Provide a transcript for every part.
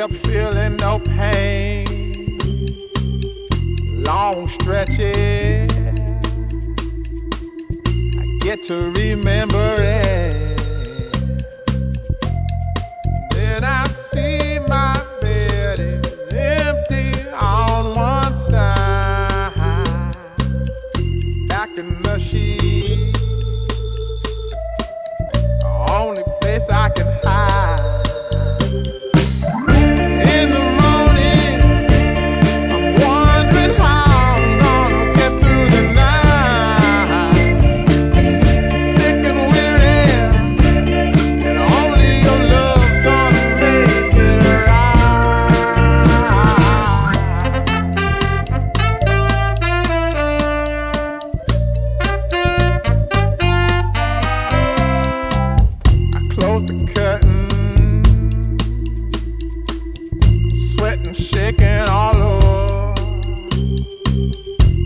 up feeling no pain. Long stretches, I get to remember it. Then I see my bed is empty on one side. Back in the sheet, the only place I can hide. In the morning, I'm wondering how I'm gonna get through the night. Sick and weary, and only your love's gonna make it right. I close the curtain, sweating, shaking all over.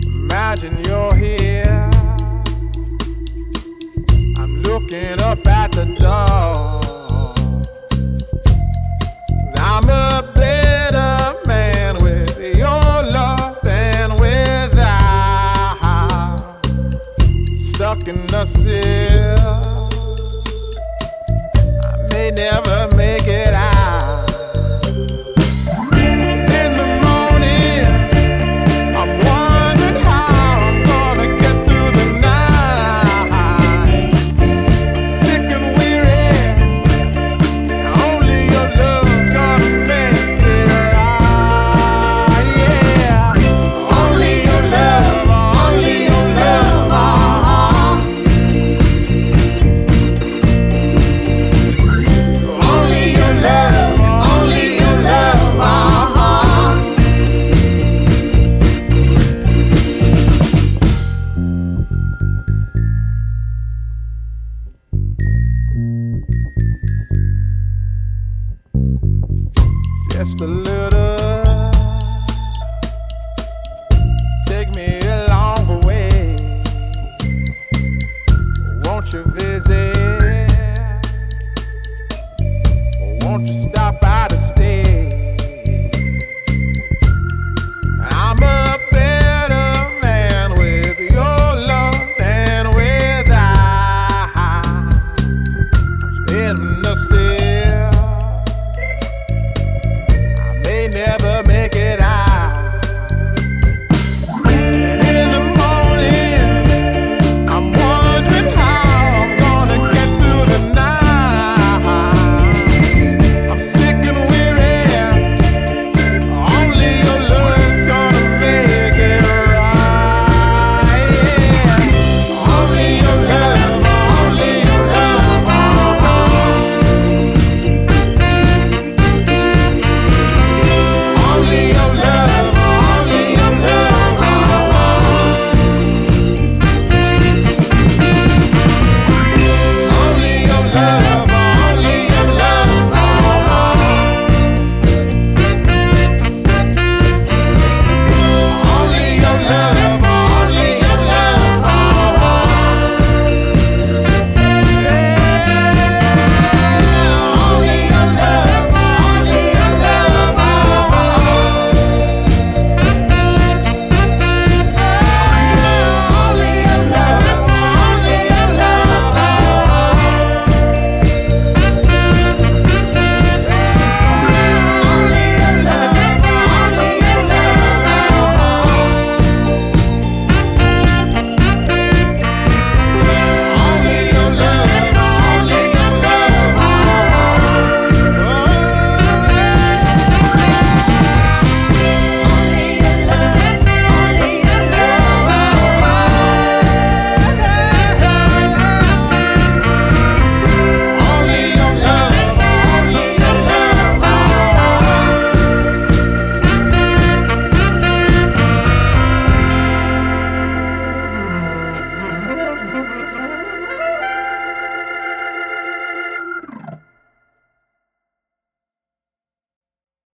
Imagine you're here. I'm looking up at the door. I'm a better man with your love than without. Stuck in the cell, I may never make